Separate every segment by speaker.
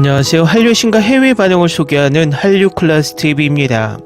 Speaker 1: 안녕하세요. 한류 신과 해외 반응을 소개하는 한류 클래스 TV입니다.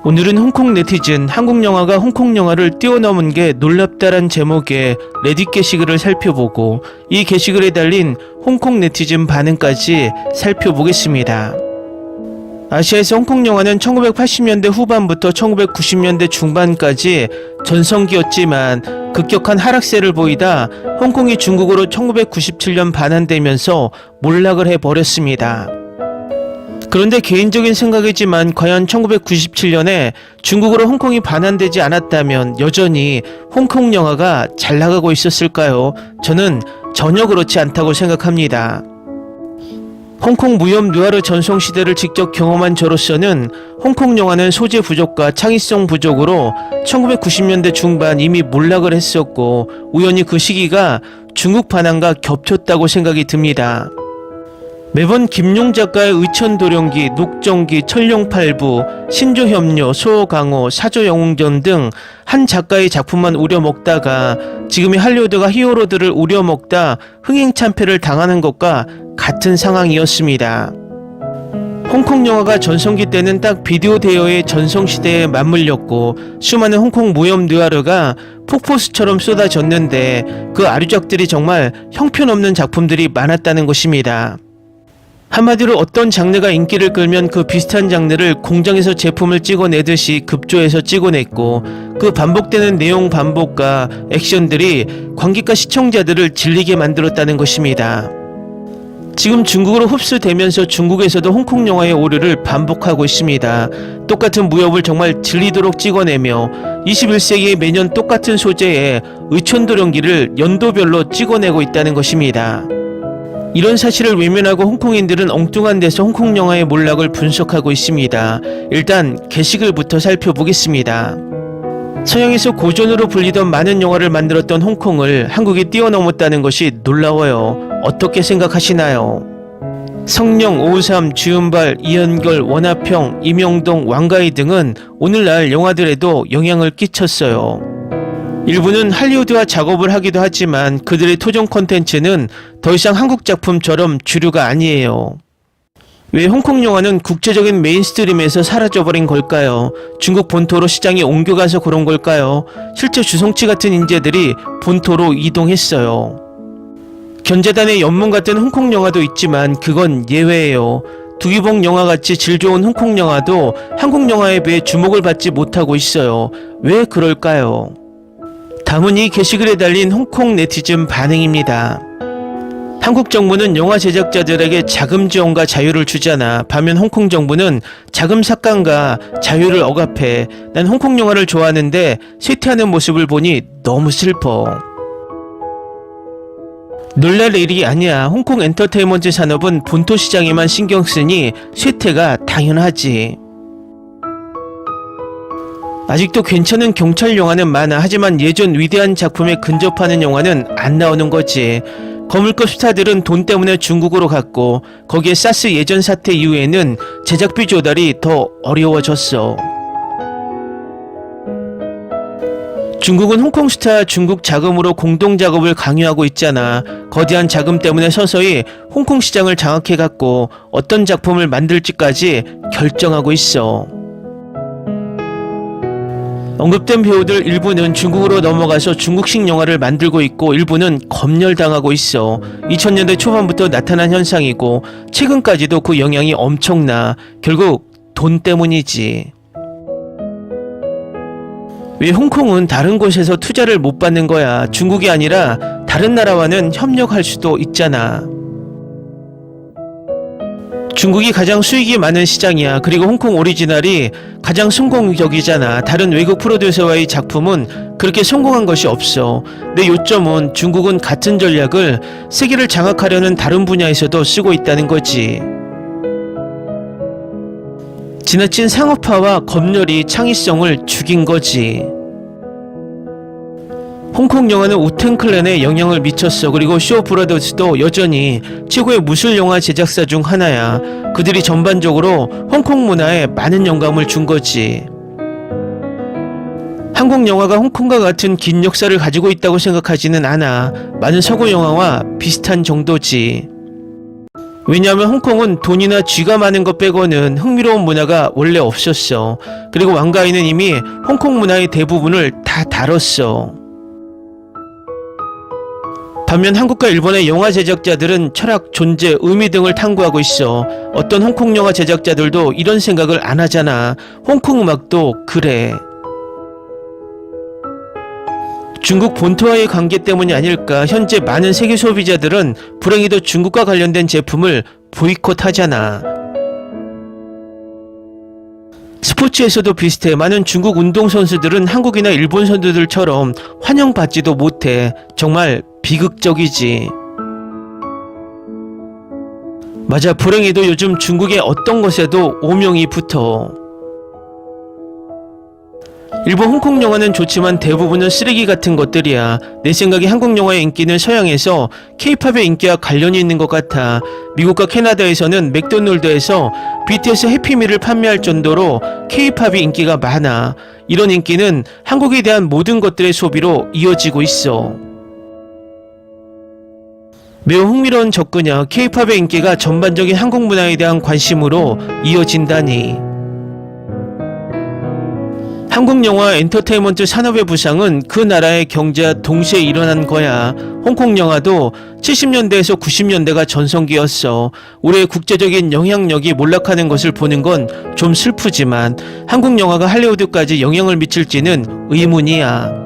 Speaker 1: 오늘은 홍콩 네티즌 한국 영화가 홍콩 영화를 뛰어넘은 게 놀랍다란 제목의 레딧 게시글을 살펴보고 이 게시글에 달린 홍콩 네티즌 반응까지 살펴보겠습니다. 아시아에서 홍콩 영화는 1980년대 후반부터 1990년대 중반까지 전성기였지만 급격한 하락세를 보이다 홍콩이 중국으로 1997년 반환되면서 몰락을 해버렸습니다. 그런데 개인적인 생각이지만 과연 1997년에 중국으로 홍콩이 반환되지 않았다면 여전히 홍콩 영화가 잘 나가고 있었을까요? 저는 전혀 그렇지 않다고 생각합니다. 홍콩 무협 누아르 전성시대를 직접 경험한 저로서는 홍콩 영화는 소재 부족과 창의성 부족으로 1990년대 중반 이미 몰락을 했었고 우연히 그 시기가 중국 반환과 겹쳤다고 생각이 듭니다. 매번 김용 작가의 의천도령기, 녹정기, 천룡팔부, 신조협료, 소강호, 사조영웅전 등 한 작가의 작품만 우려먹다가 지금의 할리우드가 히어로들을 우려먹다 흥행참패를 당하는 것과 같은 상황이었습니다. 홍콩 영화가 전성기 때는 딱 비디오 대여의 전성시대에 맞물렸고 수많은 홍콩 무협 느와르가 폭포수처럼 쏟아졌는데 그 아류작들이 정말 형편없는 작품들이 많았다는 것입니다. 한마디로 어떤 장르가 인기를 끌면 그 비슷한 장르를 공장에서 제품을 찍어내듯이 급조해서 찍어냈고 그 반복되는 내용 반복과 액션들이 관객과 시청자들을 질리게 만들었다는 것입니다. 지금 중국으로 흡수되면서 중국에서도 홍콩 영화의 오류를 반복하고 있습니다. 똑같은 무협을 정말 질리도록 찍어내며 21세기에 매년 똑같은 소재의 의천도령기를 연도별로 찍어내고 있다는 것입니다. 이런 사실을 외면하고 홍콩인들은 엉뚱한 데서 홍콩 영화의 몰락을 분석하고 있습니다. 일단 게시글부터 살펴보겠습니다. 서양에서 고전으로 불리던 많은 영화를 만들었던 홍콩을 한국이 뛰어넘었다는 것이 놀라워요. 어떻게 생각하시나요? 성령, 오삼, 주윤발, 이현걸, 원하평, 임영동, 왕가희 등은 오늘날 영화들에도 영향을 끼쳤어요. 일부는 할리우드와 작업을 하기도 하지만 그들의 토종 콘텐츠는 더 이상 한국 작품처럼 주류가 아니에요. 왜 홍콩 영화는 국제적인 메인스트림에서 사라져버린 걸까요? 중국 본토로 시장이 옮겨가서 그런 걸까요? 실제 주성치 같은 인재들이 본토로 이동했어요. 견자단의 연문 같은 홍콩 영화도 있지만 그건 예외예요. 두기봉 영화같이 질 좋은 홍콩 영화도 한국 영화에 비해 주목을 받지 못하고 있어요. 왜 그럴까요? 다음은 이 게시글에 달린 홍콩 네티즌 반응입니다. 한국 정부는 영화 제작자들에게 자금 지원과 자유를 주잖아. 반면 홍콩 정부는 자금 삭감과 자유를 억압해. 난 홍콩 영화를 좋아하는데 쇠퇴하는 모습을 보니 너무 슬퍼. 놀랄 일이 아니야. 홍콩 엔터테인먼트 산업은 본토 시장에만 신경 쓰니 쇠퇴가 당연하지. 아직도 괜찮은 경찰 영화는 많아. 하지만 예전 위대한 작품에 근접하는 영화는 안 나오는 거지. 거물급 스타들은 돈 때문에 중국으로 갔고 거기에 사스 예전 사태 이후에는 제작비 조달이 더 어려워졌어. 중국은 홍콩 스타 중국 자금으로 공동 작업을 강요하고 있잖아. 거대한 자금 때문에 서서히 홍콩 시장을 장악해갔고 어떤 작품을 만들지까지 결정하고 있어. 언급된 배우들 일부는 중국으로 넘어가서 중국식 영화를 만들고 있고 일부는 검열당하고 있어. 2000년대 초반부터 나타난 현상이고 최근까지도 그 영향이 엄청나. 결국 돈 때문이지. 왜 홍콩은 다른 곳에서 투자를 못 받는 거야? 중국이 아니라 다른 나라와는 협력할 수도 있잖아. 중국이 가장 수익이 많은 시장이야. 그리고 홍콩 오리지널이 가장 성공적이잖아. 다른 외국 프로듀서와의 작품은 그렇게 성공한 것이 없어. 내 요점은 중국은 같은 전략을 세계를 장악하려는 다른 분야에서도 쓰고 있다는 거지. 지나친 상업화와 검열이 창의성을 죽인 거지. 홍콩 영화는 우텐클랜에 영향을 미쳤어. 그리고 쇼브라더스도 여전히 최고의 무술 영화 제작사 중 하나야. 그들이 전반적으로 홍콩 문화에 많은 영감을 준 거지. 한국 영화가 홍콩과 같은 긴 역사를 가지고 있다고 생각하지는 않아. 많은 서구 영화와 비슷한 정도지. 왜냐하면 홍콩은 돈이나 쥐가 많은 것 빼고는 흥미로운 문화가 원래 없었어. 그리고 왕가인은 이미 홍콩 문화의 대부분을 다 다뤘어. 반면 한국과 일본의 영화 제작자들은 철학, 존재, 의미 등을 탐구하고 있어. 어떤 홍콩 영화 제작자들도 이런 생각을 안 하잖아. 홍콩 음악도 그래. 중국 본토와의 관계 때문이 아닐까. 현재 많은 세계 소비자들은 불행히도 중국과 관련된 제품을 보이콧하잖아. 스포츠에서도 비슷해. 많은 중국 운동선수들은 한국이나 일본 선수들처럼 환영받지도 못해. 정말 비극적이지. 맞아, 불행히도 요즘 중국의 어떤 것에도 오명이 붙어. 일본 홍콩 영화는 좋지만 대부분은 쓰레기 같은 것들이야. 내 생각에 한국 영화의 인기는 서양에서 K-팝의 인기와 관련이 있는 것 같아. 미국과 캐나다에서는 맥도날드에서 BTS 해피밀을 판매할 정도로 K-팝이 인기가 많아. 이런 인기는 한국에 대한 모든 것들의 소비로 이어지고 있어. 매우 흥미로운 접근이야. K-팝의 인기가 전반적인 한국 문화에 대한 관심으로 이어진다니. 한국 영화 엔터테인먼트 산업의 부상은 그 나라의 경제와 동시에 일어난 거야. 홍콩 영화도 70년대에서 90년대가 전성기였어. 우리의 국제적인 영향력이 몰락하는 것을 보는 건 좀 슬프지만 한국 영화가 할리우드까지 영향을 미칠지는 의문이야.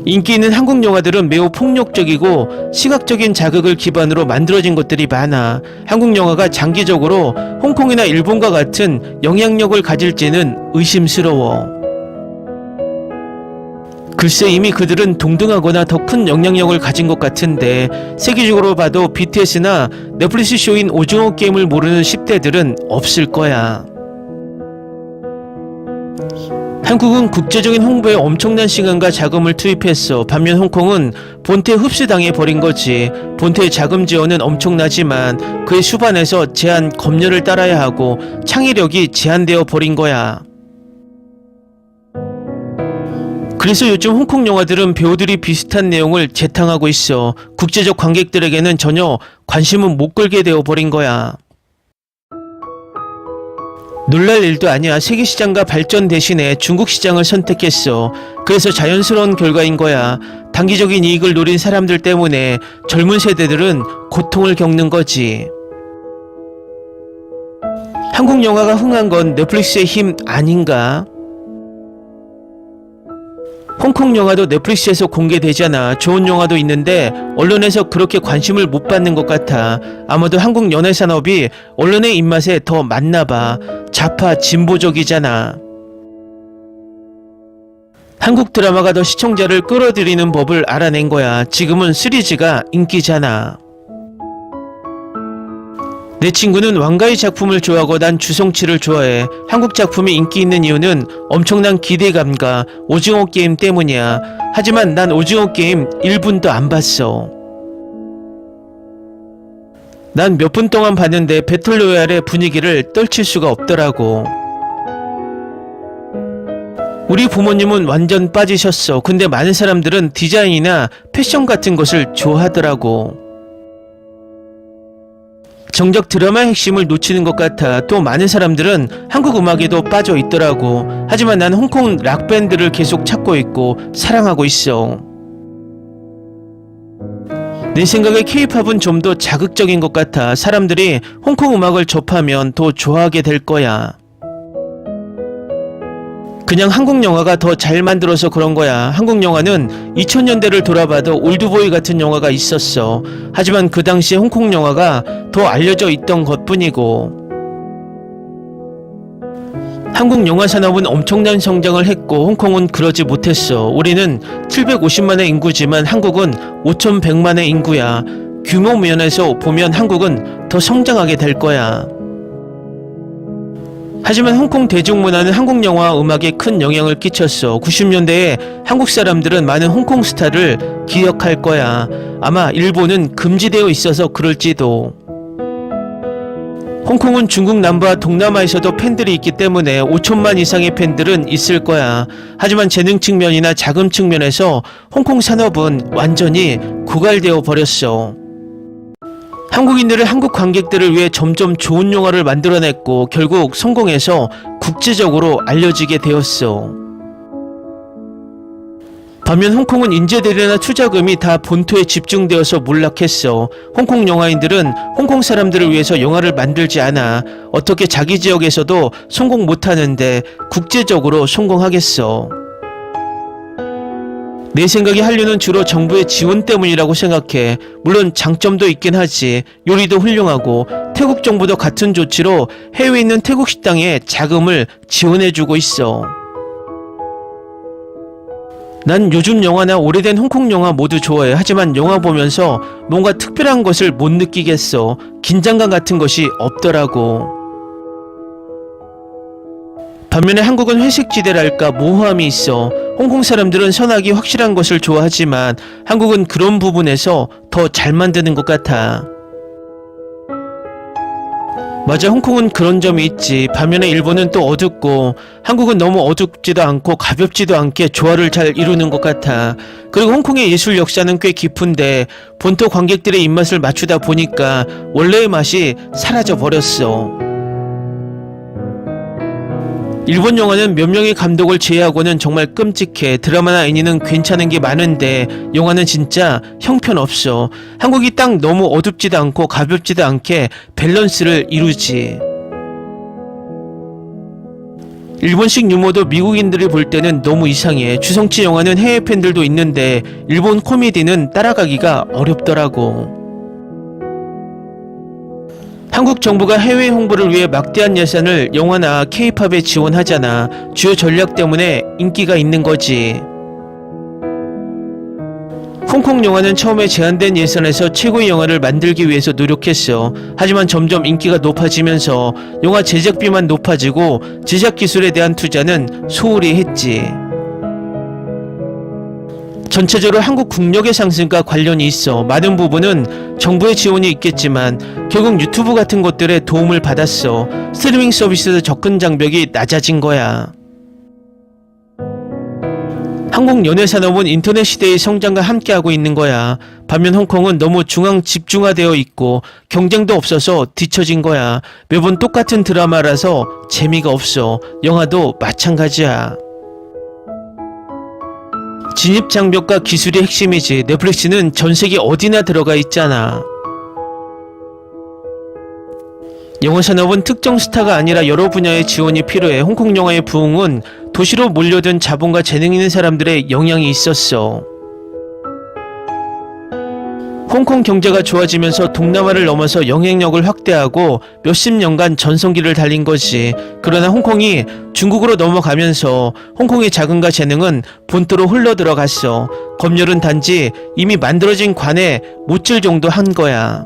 Speaker 1: 인기 있는 한국 영화들은 매우 폭력적이고 시각적인 자극을 기반으로 만들어진 것들이 많아. 한국 영화가 장기적으로 홍콩이나 일본과 같은 영향력을 가질지는 의심스러워. 글쎄, 이미 그들은 동등하거나 더 큰 영향력을 가진 것 같은데 세계적으로 봐도 BTS나 넷플릭스 쇼인 오징어 게임을 모르는 10대들은 없을 거야. 한국은 국제적인 홍보에 엄청난 시간과 자금을 투입했어. 반면 홍콩은 본태에 흡수당해 버린 거지. 본태의 자금 지원은 엄청나지만 그의 수반에서 제한 검열을 따라야 하고 창의력이 제한되어 버린 거야. 그래서 요즘 홍콩 영화들은 배우들이 비슷한 내용을 재탕하고 있어. 국제적 관객들에게는 전혀 관심은 못 끌게 되어 버린 거야. 놀랄 일도 아니야. 세계 시장과 발전 대신에 중국 시장을 선택했어. 그래서 자연스러운 결과인 거야. 단기적인 이익을 노린 사람들 때문에 젊은 세대들은 고통을 겪는 거지. 한국 영화가 흥한 건 넷플릭스의 힘 아닌가? 홍콩 영화도 넷플릭스에서 공개되잖아. 좋은 영화도 있는데 언론에서 그렇게 관심을 못 받는 것 같아. 아마도 한국 연예 산업이 언론의 입맛에 더 맞나 봐. 좌파 진보적이잖아. 한국 드라마가 더 시청자를 끌어들이는 법을 알아낸 거야. 지금은 시리즈가 인기잖아. 내 친구는 왕가의 작품을 좋아하고 난 주성치를 좋아해. 한국 작품이 인기 있는 이유는 엄청난 기대감과 오징어 게임 때문이야. 하지만 난 오징어 게임 1분도 안 봤어. 난 몇 분 동안 봤는데 배틀로얄의 분위기를 떨칠 수가 없더라고. 우리 부모님은 완전 빠지셨어. 근데 많은 사람들은 디자인이나 패션 같은 것을 좋아하더라고. 정작 드라마의 핵심을 놓치는 것 같아. 또 많은 사람들은 한국 음악에도 빠져 있더라고. 하지만 난 홍콩 락밴드를 계속 찾고 있고 사랑하고 있어. 내 생각에 K-팝은 좀 더 자극적인 것 같아. 사람들이 홍콩 음악을 접하면 더 좋아하게 될 거야. 그냥 한국 영화가 더 잘 만들어서 그런 거야. 한국 영화는 2000년대를 돌아봐도 올드보이 같은 영화가 있었어. 하지만 그 당시에 홍콩 영화가 더 알려져 있던 것뿐이고. 한국 영화 산업은 엄청난 성장을 했고 홍콩은 그러지 못했어. 우리는 750만의 인구지만 한국은 5100만의 인구야. 규모 면에서 보면 한국은 더 성장하게 될 거야. 하지만 홍콩 대중문화는 한국 영화와 음악에 큰 영향을 끼쳤어. 90년대에 한국 사람들은 많은 홍콩 스타를 기억할 거야. 아마 일본은 금지되어 있어서 그럴지도. 홍콩은 중국 남부와 동남아에서도 팬들이 있기 때문에 5천만 이상의 팬들은 있을 거야. 하지만 재능 측면이나 자금 측면에서 홍콩 산업은 완전히 고갈되어 버렸어. 한국인들을 한국 관객들을 위해 점점 좋은 영화를 만들어냈고 결국 성공해서 국제적으로 알려지게 되었어. 반면 홍콩은 인재들이나 투자금이 다 본토에 집중되어서 몰락했어. 홍콩 영화인들은 홍콩 사람들을 위해서 영화를 만들지 않아. 어떻게 자기 지역에서도 성공 못하는데 국제적으로 성공하겠어. 내 생각에 한류는 주로 정부의 지원 때문이라고 생각해. 물론 장점도 있긴 하지. 요리도 훌륭하고 태국 정부도 같은 조치로 해외에 있는 태국 식당에 자금을 지원해주고 있어. 난 요즘 영화나 오래된 홍콩 영화 모두 좋아해. 하지만 영화 보면서 뭔가 특별한 것을 못 느끼겠어. 긴장감 같은 것이 없더라고. 반면에 한국은 회색지대랄까 모호함이 있어. 홍콩 사람들은 선악이 확실한 것을 좋아하지만 한국은 그런 부분에서 더 잘 만드는 것 같아. 맞아, 홍콩은 그런 점이 있지. 반면에 일본은 또 어둡고 한국은 너무 어둡지도 않고 가볍지도 않게 조화를 잘 이루는 것 같아. 그리고 홍콩의 예술 역사는 꽤 깊은데 본토 관객들의 입맛을 맞추다 보니까 원래의 맛이 사라져 버렸어. 일본 영화는 몇 명의 감독을 제외하고는 정말 끔찍해. 드라마나 애니는 괜찮은 게 많은데 영화는 진짜 형편없어. 한국이 딱 너무 어둡지도 않고 가볍지도 않게 밸런스를 이루지. 일본식 유머도 미국인들이 볼 때는 너무 이상해. 주성치 영화는 해외 팬들도 있는데 일본 코미디는 따라가기가 어렵더라고. 한국 정부가 해외 홍보를 위해 막대한 예산을 영화나 K-팝에 지원하잖아. 주요 전략 때문에 인기가 있는 거지. 홍콩 영화는 처음에 제한된 예산에서 최고의 영화를 만들기 위해서 노력했어. 하지만 점점 인기가 높아지면서 영화 제작비만 높아지고 제작 기술에 대한 투자는 소홀히 했지. 전체적으로 한국 국력의 상승과 관련이 있어. 많은 부분은 정부의 지원이 있겠지만 결국 유튜브 같은 것들의 도움을 받았어. 스트리밍 서비스 접근 장벽이 낮아진 거야. 한국 연예 산업은 인터넷 시대의 성장과 함께하고 있는 거야. 반면 홍콩은 너무 중앙 집중화되어 있고 경쟁도 없어서 뒤처진 거야. 매번 똑같은 드라마라서 재미가 없어. 영화도 마찬가지야. 진입 장벽과 기술이 핵심이지. 넷플릭스는 전 세계 어디나 들어가 있잖아. 영화 산업은 특정 스타가 아니라 여러 분야의 지원이 필요해. 홍콩 영화의 부흥은 도시로 몰려든 자본과 재능 있는 사람들의 영향이 있었어. 홍콩 경제가 좋아지면서 동남아를 넘어서 영향력을 확대하고 몇십 년간 전성기를 달린 거지. 그러나 홍콩이 중국으로 넘어가면서 홍콩의 자금과 재능은 본토로 흘러들어갔어. 검열은 단지 이미 만들어진 관에 못질 정도 한 거야.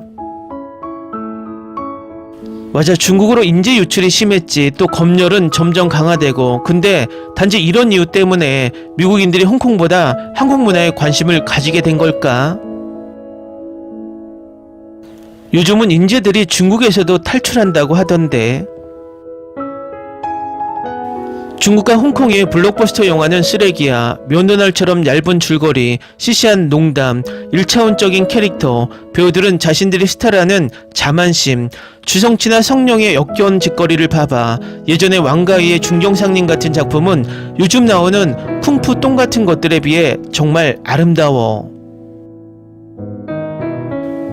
Speaker 1: 맞아, 중국으로 인재 유출이 심했지. 또 검열은 점점 강화되고. 근데 단지 이런 이유 때문에 미국인들이 홍콩보다 한국 문화에 관심을 가지게 된 걸까? 요즘은 인재들이 중국에서도 탈출한다고 하던데. 중국과 홍콩의 블록버스터 영화는 쓰레기야. 면도날처럼 얇은 줄거리, 시시한 농담, 1차원적인 캐릭터, 배우들은 자신들이 스타라는 자만심, 주성치나 성령의 역겨운 짓거리를 봐봐. 예전에 왕가위의 중경상님 같은 작품은 요즘 나오는 쿵푸 똥 같은 것들에 비해 정말 아름다워.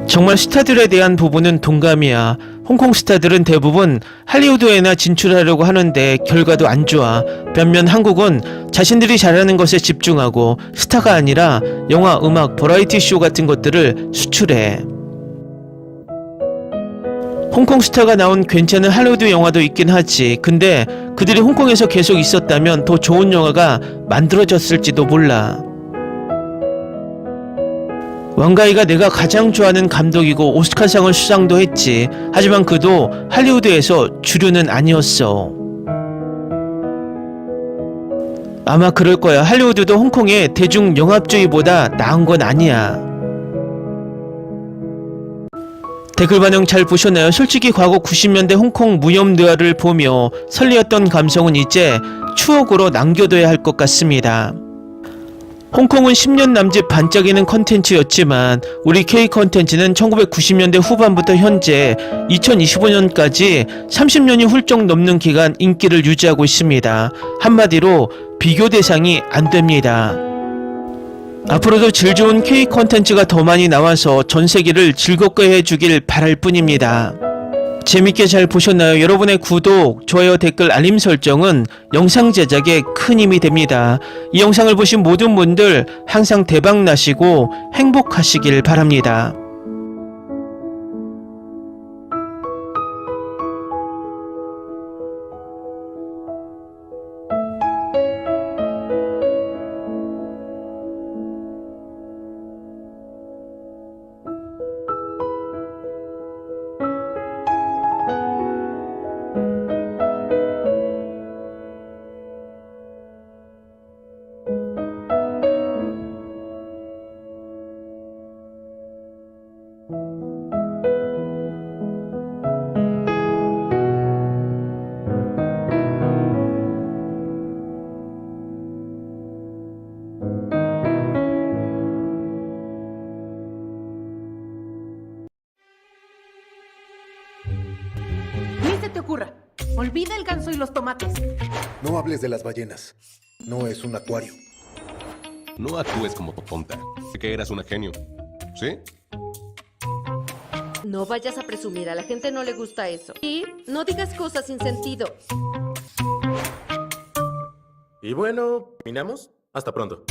Speaker 1: 정말 스타들에 대한 부분은 동감이야. 홍콩 스타들은 대부분 할리우드에나 진출하려고 하는데 결과도 안 좋아. 반면 한국은 자신들이 잘하는 것에 집중하고 스타가 아니라 영화, 음악, 버라이티 쇼 같은 것들을 수출해. 홍콩 스타가 나온 괜찮은 할리우드 영화도 있긴 하지. 근데 그들이 홍콩에서 계속 있었다면 더 좋은 영화가 만들어졌을지도 몰라. 왕가이가 내가 가장 좋아하는 감독이고 오스카상을 수상도 했지. 하지만 그도 할리우드에서 주류는 아니었어. 아마 그럴 거야. 할리우드도 홍콩의 대중 영합주의보다 나은 건 아니야. 댓글 반응 잘 보셨나요? 솔직히 과거 90년대 홍콩 무협 느와르를 보며 설레었던 감성은 이제 추억으로 남겨둬야 할 것 같습니다. 홍콩은 10년 남짓 반짝이는 컨텐츠였지만 우리 K 컨텐츠는 1990년대 후반부터 현재 2025년까지 30년이 훌쩍 넘는 기간 인기를 유지하고 있습니다. 한마디로 비교 대상이 안 됩니다. 앞으로도 질 좋은 K 컨텐츠가 더 많이 나와서 전 세계를 즐겁게 해주길 바랄 뿐입니다. 재밌게 잘 보셨나요? 여러분의 구독, 좋아요, 댓글, 알림 설정은 영상 제작에 큰 힘이 됩니다. 이 영상을 보신 모든 분들 항상 대박 나시고 행복하시길 바랍니다.
Speaker 2: Ni se te ocurra. Olvida el ganso y los tomates.
Speaker 3: No hables de las ballenas. No es un acuario.
Speaker 4: No actúes como tonta. Sé que eras una genio. ¿Sí?
Speaker 5: No vayas a presumir, a la gente no le gusta eso. Y no digas cosas sin sentido.
Speaker 6: Y bueno, ¿terminamos? Hasta pronto.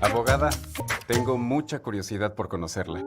Speaker 7: Abogada, tengo mucha curiosidad por conocerla.